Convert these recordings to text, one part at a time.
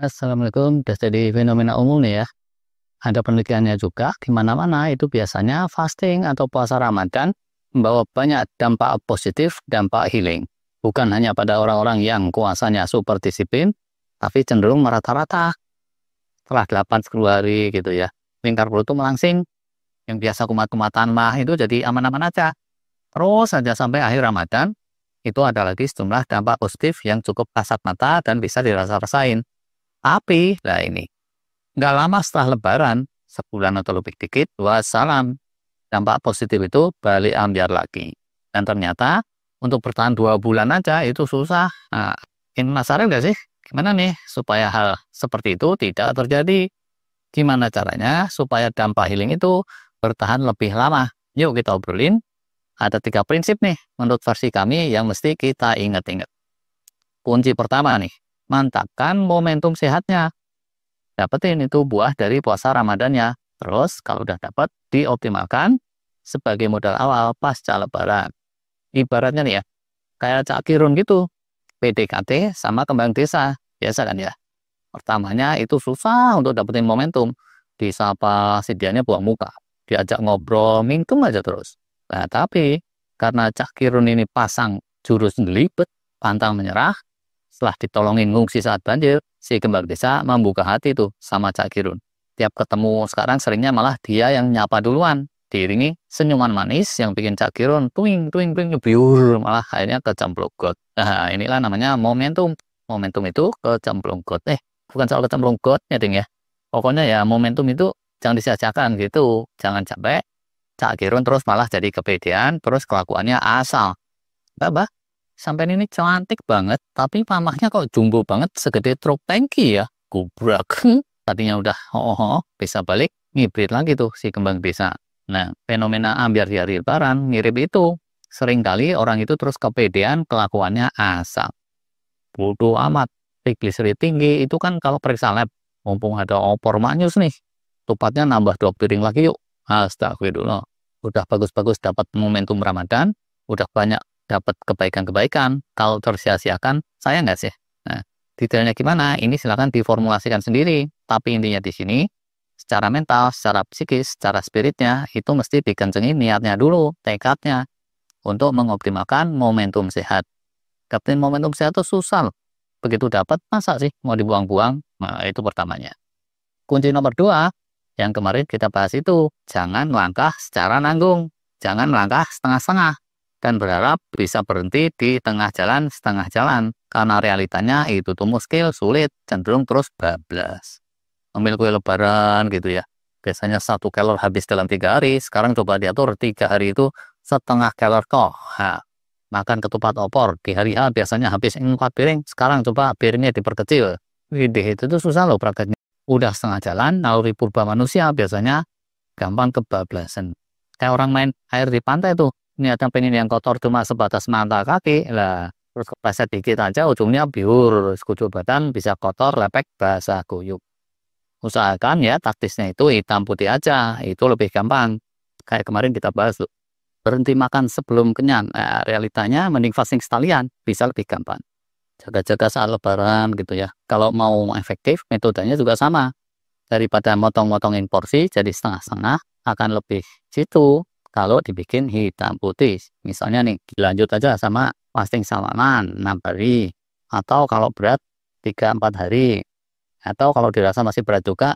Assalamualaikum, udah jadi fenomena umum nih ya. Ada penelitiannya juga, di mana-mana itu biasanya fasting atau puasa Ramadan membawa banyak dampak positif, dampak healing. Bukan hanya pada orang-orang yang puasanya super disiplin, tapi cenderung merata-rata setelah 8-10 hari gitu ya. Lingkar perut itu melangsing, yang biasa kumat-kumatan mah itu jadi aman-aman aja. Terus saja sampai akhir Ramadan, itu ada lagi sejumlah dampak positif yang cukup kasat mata dan bisa dirasa-rasain. Tapi, lah ini, nggak lama setelah Lebaran, sebulan atau lebih dikit, wassalam, dampak positif itu balik ambiar lagi. Dan ternyata untuk bertahan 2 bulan aja itu susah. Nah, ini penasaran nggak sih? Gimana nih supaya hal seperti itu tidak terjadi? Gimana caranya supaya dampak healing itu bertahan lebih lama? Yuk kita obrolin. Ada 3 prinsip nih menurut versi kami yang mesti kita ingat-ingat. Kunci pertama nih, mantapkan momentum sehatnya. Dapetin itu buah dari puasa Ramadannya. Terus kalau udah dapat, dioptimalkan sebagai modal awal pasca Lebaran. Ibaratnya nih ya, kayak Cak Kirun gitu, PDKT sama kembang desa. Biasa kan ya? Pertamanya itu susah untuk dapetin momentum. Disapa sedianya buang muka. Diajak ngobrol, mintum aja terus. Nah tapi, karena Cak Kirun ini pasang jurus ngelibet, pantang menyerah, setelah ditolongin ngungsi saat banjir, si kembang desa membuka hati tuh sama Cak Kirun. Tiap ketemu sekarang seringnya malah dia yang nyapa duluan, diiringi senyuman manis yang bikin Cak Kirun tuing tuing tuing ngebiur, malah akhirnya kecemplung got. Nah inilah namanya momentum. Momentum itu kecemplung got. Bukan soal kecemplung gotnya ding ya. Pokoknya ya momentum itu jangan disia-siakan gitu. Jangan sampai Cak Kirun terus malah jadi kepedean, terus kelakuannya asal. Bah, sampai ini cantik banget, tapi mamahnya kok jumbo banget segede truk tangki ya. Gubrak. Tadinya udah bisa balik, ngibrit lagi tuh si kembang desa. Nah, fenomena ambiar di hari Lebaran mirip itu. Seringkali orang itu terus kepedean, kelakuannya asal. Bodoh amat. Triglycerid tinggi itu kan kalau periksa lab. Mumpung ada opor manyus nih. Tupatnya nambah 2 piring lagi yuk. Astagfirullah. Udah bagus-bagus dapat momentum Ramadan, udah banyak dapat kebaikan-kebaikan, kalau tersia-siakan, sayang nggak sih? Nah, detailnya gimana? Ini silakan diformulasikan sendiri. Tapi intinya di sini, secara mental, secara psikis, secara spiritnya, itu mesti dikencengin niatnya dulu, tekadnya, untuk mengoptimalkan momentum sehat. Dapetin momentum sehat itu susah loh. Begitu dapat, masa sih mau dibuang-buang? Nah, itu pertamanya. Kunci nomor 2, yang kemarin kita bahas itu, jangan melangkah secara nanggung. Jangan melangkah setengah-setengah. Dan berharap bisa berhenti di tengah jalan, setengah jalan. Karena realitanya itu tuh muskil, sulit, cenderung terus bablas. Ambil kue lebaran gitu ya. Biasanya 1 kalori habis dalam 3 hari, sekarang coba diatur 3 hari itu setengah kalori kok. Nah, makan ketupat opor, di hari H biasanya habis 4 piring, sekarang coba piringnya diperkecil. Widih, itu tuh susah loh prakteknya. Udah setengah jalan, naluri purba manusia biasanya gampang kebablasan. Kayak orang main air di pantai tuh. Niatnya pengen yang kotor cuma sebatas mata kaki lah, terus kepleset dikit aja ujungnya biur, sekujur badan bisa kotor, lepek, basah kuyup. Usahakan ya taktisnya itu hitam putih aja, itu lebih gampang. Kayak kemarin kita bahas tuh, berhenti makan sebelum kenyang. Nah, realitanya mending fasting sekalian, bisa lebih gampang. Jaga-jaga saat lebaran gitu ya. Kalau mau efektif, metodenya juga sama. Daripada motong-motongin porsi jadi setengah-setengah, akan lebih jitu kalau dibikin hitam putih. Misalnya nih, dilanjut aja sama fasting salaman 6 hari. Atau kalau berat 3-4 hari. Atau kalau dirasa masih berat juga,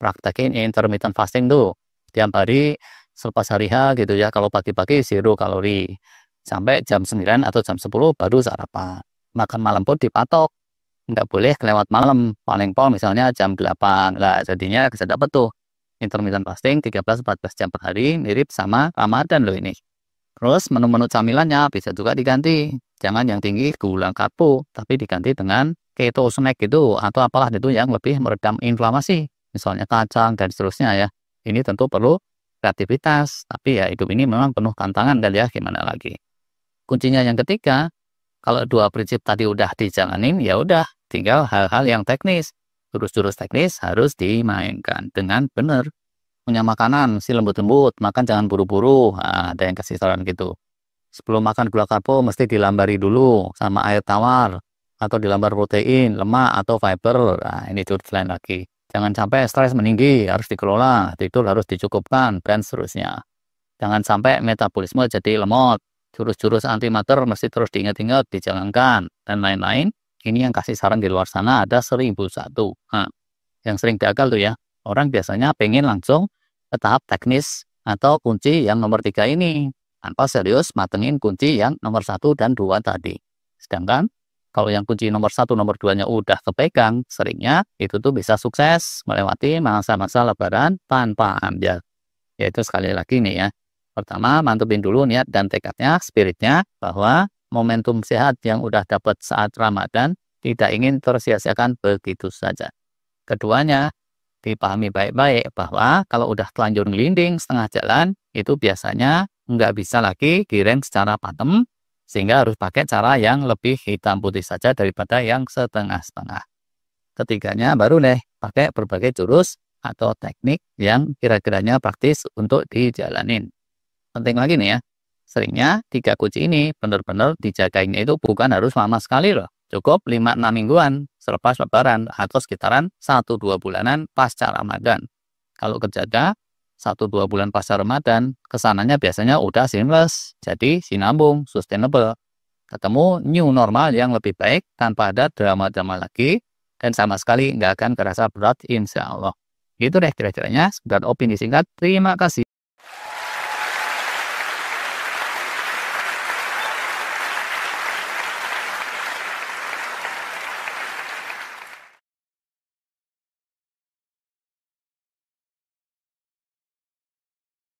praktekin intermittent fasting tuh. Tiap hari selepas hari H gitu ya, kalau pagi-pagi 0 kalori. Sampai jam 9 atau jam 10 baru sarapan. Makan malam pun dipatok. Nggak boleh kelewat malam. Paling pol misalnya jam 8. Lah jadinya bisa dapat tuh intermittent fasting 13-14 jam per hari, mirip sama Ramadan loh ini. Terus menu-menu camilannya bisa juga diganti. Jangan yang tinggi gula karbo, tapi diganti dengan keto snack gitu, atau apalah itu yang lebih meredam inflamasi. Misalnya kacang dan seterusnya ya. Ini tentu perlu kreativitas, tapi ya hidup ini memang penuh tantangan dan ya gimana lagi. Kuncinya yang ketiga, kalau 2 prinsip tadi udah dijalanin, ya udah, tinggal hal-hal yang teknis. Jurus-jurus teknis harus dimainkan dengan benar. Punya makanan, mesti lembut-lembut, makan jangan buru-buru. Nah, ada yang kasih saran gitu. Sebelum makan gula karbo, mesti dilambari dulu sama air tawar. atau di lamar protein, lemak, atau fiber. Nah, ini tidur lain lagi. Jangan sampai stres meninggi, harus dikelola, tidur harus dicukupkan, dan seterusnya. Jangan sampai metabolisme jadi lemot, jurus-jurus antimatter mesti terus diingat-ingat, dijalankan, dan lain-lain. Ini yang kasih saran di luar sana ada 1001. Nah, yang sering gagal tuh ya, orang biasanya pengen langsung ke tahap teknis atau kunci yang nomor 3 ini, tanpa serius matengin kunci yang nomor 1 dan 2 tadi. Sedangkan kalau yang kunci nomor 1, nomor 2-nya udah kepegang, seringnya itu tuh bisa sukses melewati masa-masa lebaran tanpa ambyar. Yaitu sekali lagi nih ya, pertama mantepin dulu niat dan tekadnya, spiritnya, bahwa momentum sehat yang udah dapat saat Ramadan tidak ingin tersia-siakan begitu saja. Keduanya, dipahami baik-baik bahwa kalau udah telanjur ngelinding setengah jalan, itu biasanya nggak bisa lagi direm secara patem, sehingga harus pakai cara yang lebih hitam putih saja daripada yang setengah-setengah. Ketiganya baru deh pakai berbagai jurus atau teknik yang kira-kiranya praktis untuk dijalanin. Penting lagi nih ya, seringnya 3 kunci ini benar-benar dijagainnya itu bukan harus lama sekali loh. Cukup 5-6 mingguan selepas lebaran atau sekitaran 1-2 bulanan pasca Ramadan. Kalau kejaga 1-2 bulan pasca Ramadan, kesananya biasanya udah seamless, jadi sinambung, sustainable. Ketemu new normal yang lebih baik tanpa ada drama-drama lagi, dan sama sekali nggak akan kerasa berat insya Allah. Gitu deh kira-kiranya, sekedar opini singkat. Terima kasih.